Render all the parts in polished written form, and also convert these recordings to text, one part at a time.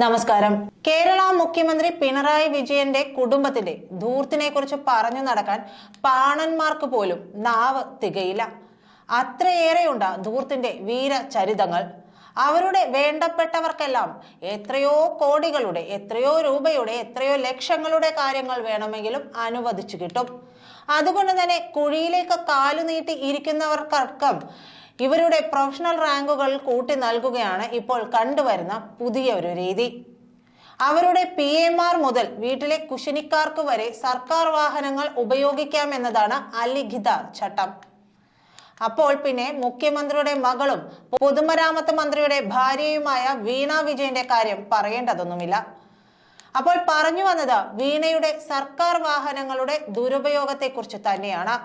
നമസ്കാരം. കേരള മുഖ്യമന്ത്രി പിണറായി വിജയന്റെ കുടുംബത്തിന്റെ ധൂർത്തിനെ കുറിച്ച് പറഞ്ഞു നടക്കാൻ പാണന്മാർക്ക് പോലും നാവ് തികയില്ല. അത്രയേറെയുണ്ട് ധൂർത്തിന്റെ വീരചരിതങ്ങൾ. അവരുടെ വേണ്ടപ്പെട്ടവർക്കെല്ലാം എത്രയോ കോടികളുടെ, എത്രയോ രൂപയുടെ, എത്രയോ ലക്ഷങ്ങളുടെ കാര്യങ്ങൾ വേണമെങ്കിലും അനുവദിച്ചു കിട്ടും. അതുകൊണ്ട് തന്നെ കുഴിയിലേക്ക് കാലുനീട്ടി ഇരിക്കുന്നവർക്കടക്കം ഇവരുടെ പ്രൊഫഷണൽ റാങ്കുകൾ കൂട്ടി നൽകുകയാണ് ഇപ്പോൾ കണ്ടുവരുന്ന പുതിയ ഒരു രീതി. അവരുടെ PMR മുതൽ വീട്ടിലെ കുശിനിക്കാർക്ക് വരെ സർക്കാർ വാഹനങ്ങൾ ഉപയോഗിക്കാമെന്നതാണ് അലിഖിത ചട്ടം. അപ്പോൾ പിന്നെ മുഖ്യമന്ത്രിയുടെ മകളും പൊതുമരാമത്ത് മന്ത്രിയുടെ ഭാര്യയുമായ വീണ വിജയന്റെ കാര്യം പറയേണ്ടതൊന്നുമില്ല. അപ്പോൾ പറഞ്ഞു വന്നത് വീണയുടെ സർക്കാർ വാഹനങ്ങളുടെ ദുരുപയോഗത്തെക്കുറിച്ച് തന്നെയാണ്.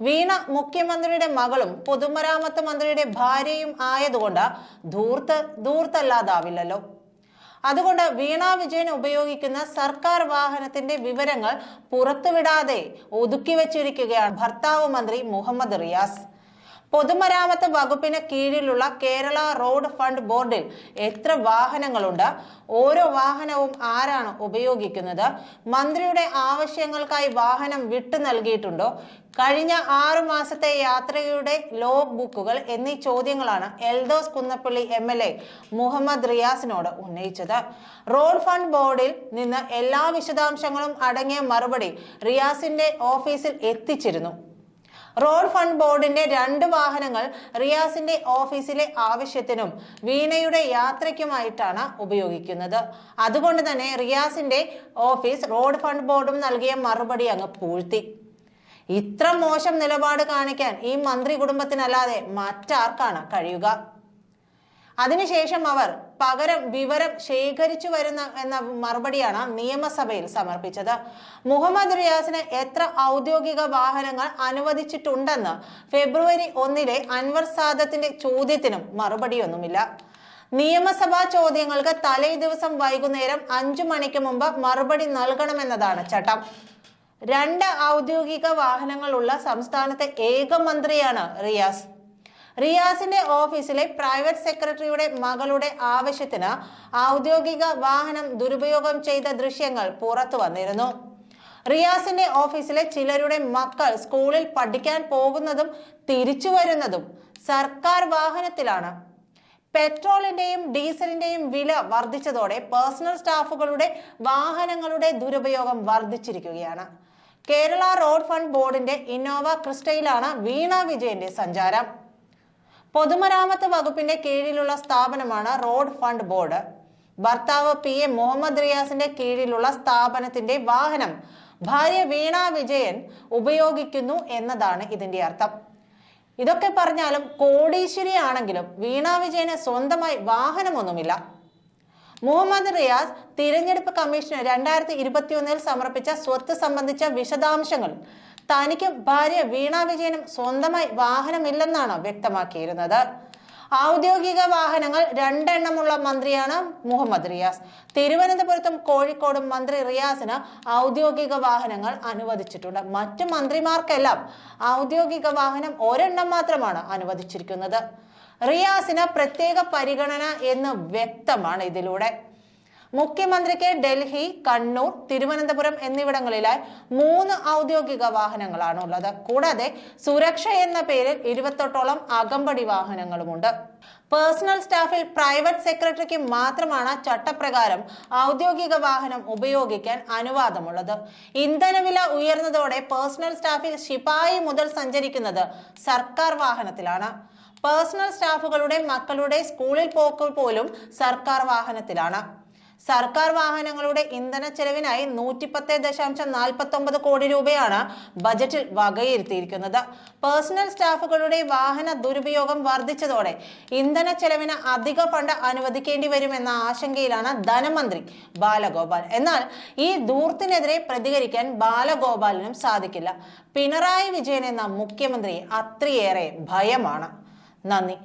വീണ മുഖ്യമന്ത്രിയുടെ മകളും പൊതുമരാമത്ത് മന്ത്രിയുടെ ഭാര്യയും ആയതുകൊണ്ട് ധൂർത്തല്ലാതാവില്ലല്ലോ. അതുകൊണ്ട് വീണ വിജയൻ ഉപയോഗിക്കുന്ന സർക്കാർ വാഹനത്തിന്റെ വിവരങ്ങൾ പുറത്തുവിടാതെ ഒതുക്കി വെച്ചിരിക്കുകയാണ് ഭർത്താവ് മന്ത്രി മുഹമ്മദ് റിയാസ്. പൊതുമരാമത്ത് വകുപ്പിന് കീഴിലുള്ള കേരള റോഡ് ഫണ്ട് ബോർഡിൽ എത്ര വാഹനങ്ങളുണ്ട്, ഓരോ വാഹനവും ആരാണ് ഉപയോഗിക്കുന്നത്, മന്ത്രിയുടെ ആവശ്യങ്ങൾക്കായി വാഹനം വിട്ടു നൽകിയിട്ടുണ്ടോ, കഴിഞ്ഞ 6 മാസത്തെ യാത്രയുടെ ലോഗ് ബുക്കുകൾ എന്നീ ചോദ്യങ്ങളാണ് എൽദോസ് കുന്നപ്പള്ളി MLA മുഹമ്മദ് റിയാസിനോട് ഉന്നയിച്ചത്. റോഡ് ഫണ്ട് ബോർഡിൽ നിന്ന് എല്ലാ വിശദാംശങ്ങളും അടങ്ങിയ മറുപടി റിയാസിന്റെ ഓഫീസിൽ എത്തിച്ചിരുന്നു. റോഡ് ഫണ്ട് ബോർഡിന്റെ 2 വാഹനങ്ങൾ റിയാസിന്റെ ഓഫീസിലെ ആവശ്യത്തിനും വീണയുടെ യാത്രയ്ക്കുമായിട്ടാണ് ഉപയോഗിക്കുന്നത്. അതുകൊണ്ട് തന്നെ റിയാസിന്റെ ഓഫീസ് റോഡ് ഫണ്ട് ബോർഡും നൽകിയ മറുപടി അങ്ങ് പൂഴ്ത്തി. ഇത്ര മോശം നിലപാട് കാണിക്കാൻ ഈ മന്ത്രി കുടുംബത്തിനല്ലാതെ മറ്റാർക്കാണ് കഴിയുക? അതിനുശേഷം അവർ പകരം വിവരം ശേഖരിച്ചു വരുന്ന എന്ന മറുപടിയാണ് നിയമസഭയിൽ സമർപ്പിച്ചത്. മുഹമ്മദ് റിയാസിന് എത്ര ഔദ്യോഗിക വാഹനങ്ങൾ അനുവദിച്ചിട്ടുണ്ടെന്ന് ഫെബ്രുവരി 1 അൻവർ സാദത്തിന്റെ ചോദ്യത്തിനും മറുപടിയൊന്നുമില്ല. നിയമസഭാ ചോദ്യങ്ങൾക്ക് തലേ ദിവസം വൈകുന്നേരം 5 മണിക്ക് മുമ്പ് മറുപടി നൽകണമെന്നതാണ് ചട്ടം. 2 ഔദ്യോഗിക വാഹനങ്ങളുള്ള സംസ്ഥാനത്തെ ഏക മന്ത്രിയാണ് റിയാസ്. റിയാസിന്റെ ഓഫീസിലെ പ്രൈവറ്റ് സെക്രട്ടറിയുടെ മകളുടെ ആവശ്യത്തിന് ഔദ്യോഗിക വാഹനം ദുരുപയോഗം ചെയ്ത ദൃശ്യങ്ങൾ പുറത്തു വന്നിരുന്നു. റിയാസിന്റെ ഓഫീസിലെ ചിലരുടെ മക്കൾ സ്കൂളിൽ പഠിക്കാൻ പോകുന്നതും തിരിച്ചു വരുന്നതും സർക്കാർ വാഹനത്തിലാണ്. പെട്രോളിന്റെയും ഡീസലിന്റെയും വില വർദ്ധിച്ചതോടെ പേഴ്സണൽ സ്റ്റാഫുകളുടെ വാഹനങ്ങളുടെ ദുരുപയോഗം വർദ്ധിച്ചിരിക്കുകയാണ്. കേരള റോഡ് ഫണ്ട് ബോർഡിന്റെ ഇന്നോവ ക്രിസ്റ്റയിലാണ് വീണ വിജയന്റെ സഞ്ചാരം. പൊതുമരാമത്ത് വകുപ്പിന്റെ കീഴിലുള്ള സ്ഥാപനമാണ് റോഡ് ഫണ്ട് ബോർഡ്. ഭർത്താവ് PM മുഹമ്മദ് റിയാസിന്റെ കീഴിലുള്ള സ്ഥാപനത്തിന്റെ വാഹനം ഭാര്യ വീണ വിജയൻ ഉപയോഗിക്കുന്നു എന്നതാണ് ഇതിന്റെ അർത്ഥം. ഇതൊക്കെ പറഞ്ഞാലും കോടീശ്വരിയാണെങ്കിലും വീണ വിജയന് സ്വന്തമായി വാഹനമൊന്നുമില്ല. മുഹമ്മദ് റിയാസ് തിരഞ്ഞെടുപ്പ് കമ്മീഷന് 2021 സമർപ്പിച്ച സ്വത്ത് സംബന്ധിച്ച വിശദാംശങ്ങൾ തനിക്കും ഭാര്യ വീണ വിജയനും സ്വന്തമായി വാഹനമില്ലെന്നാണ് വ്യക്തമാക്കിയിരുന്നത്. ഔദ്യോഗിക വാഹനങ്ങൾ 2 എണ്ണമുള്ള മന്ത്രിയാണ് മുഹമ്മദ് റിയാസ്. തിരുവനന്തപുരത്തും കോഴിക്കോടും മന്ത്രി റിയാസിന് ഔദ്യോഗിക വാഹനങ്ങൾ അനുവദിച്ചിട്ടുണ്ട്. മറ്റു മന്ത്രിമാർക്കെല്ലാം ഔദ്യോഗിക വാഹനം 1 എണ്ണം മാത്രമാണ് അനുവദിച്ചിരിക്കുന്നത്. റിയാസിന് പ്രത്യേക പരിഗണന എന്ന് വ്യക്തമാണ് ഇതിലൂടെ. മുഖ്യമന്ത്രിക്ക് ഡൽഹി, കണ്ണൂർ, തിരുവനന്തപുരം എന്നിവിടങ്ങളിലായി 3 ഔദ്യോഗിക വാഹനങ്ങളാണ് ഉള്ളത്. കൂടാതെ സുരക്ഷ എന്ന പേരിൽ 28ഓളം അകമ്പടി വാഹനങ്ങളുമുണ്ട്. പേഴ്സണൽ സ്റ്റാഫിൽ പ്രൈവറ്റ് സെക്രട്ടറിക്ക് മാത്രമാണ് ചട്ടപ്രകാരം ഔദ്യോഗിക വാഹനം ഉപയോഗിക്കാൻ അനുവാദമുള്ളത്. ഇന്ധനവില ഉയർന്നതോടെ പേഴ്സണൽ സ്റ്റാഫിൽ ശിപായി മുതൽ സഞ്ചരിക്കുന്നത് സർക്കാർ വാഹനത്തിലാണ്. പേഴ്സണൽ സ്റ്റാഫുകളുടെ മക്കളുടെ സ്കൂളിൽ പോക്ക് പോലും സർക്കാർ വാഹനത്തിലാണ്. സർക്കാർ വാഹനങ്ങളുടെ ഇന്ധന ചെലവിനായി 110.49 കോടി രൂപയാണ് ബജറ്റിൽ വകയിരുത്തിയിരിക്കുന്നത്. പേഴ്സണൽ സ്റ്റാഫുകളുടെ വാഹന ദുരുപയോഗം വർദ്ധിച്ചതോടെ ഇന്ധന ചെലവിന് അധിക ഫണ്ട് അനുവദിക്കേണ്ടി വരുമെന്ന ആശങ്കയിലാണ് ധനമന്ത്രി ബാലഗോപാൽ. എന്നാൽ ഈ ധൂർത്തിനെതിരെ പ്രതികരിക്കാൻ ബാലഗോപാലിനും സാധിക്കില്ല. പിണറായി വിജയൻ എന്ന മുഖ്യമന്ത്രിയെ അത്രയേറെ ഭയമാണ്. നന്ദി.